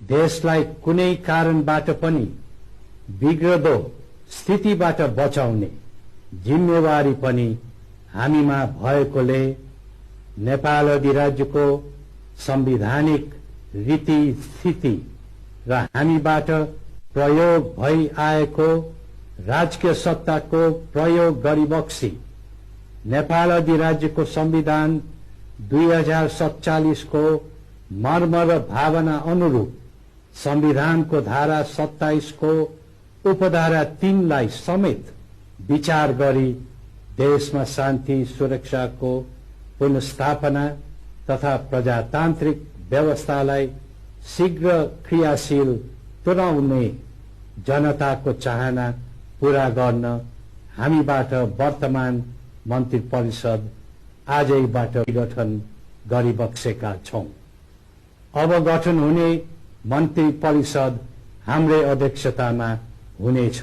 देशलाई कुनै कारणबाट पनि बिग्रदो स्थितिबाट बचाउने जिम्मेवारी पनि हामीमा भएकोले नेपाल अधिराज्यको संवैधानिक रीति स्थिति र हामीबाट प्रयोग भई आएको राजकीय सत्ताको प्रयोग गरिबक्सी नेपाल अधिराज्यको संविधान 2047 को मर्म र भावना अनुरूप संविधानको धारा 27 को उपधारा 3 लाई समेत विचार गरी देशमा शान्ति सुरक्षाको पुनर्स्थापना तथा प्रजातान्त्रिक व्यवस्थालाई शीघ्र क्रियाशील तुल्याउने जनताको चाहना पूरा गर्न हामीबाट वर्तमान मन्त्री परिषद आजैबाट गठन गरिबक्सेका छौं। अब गठन हुने मन्त्री परिषद हाम्रै अध्यक्षतामा हुनेछ।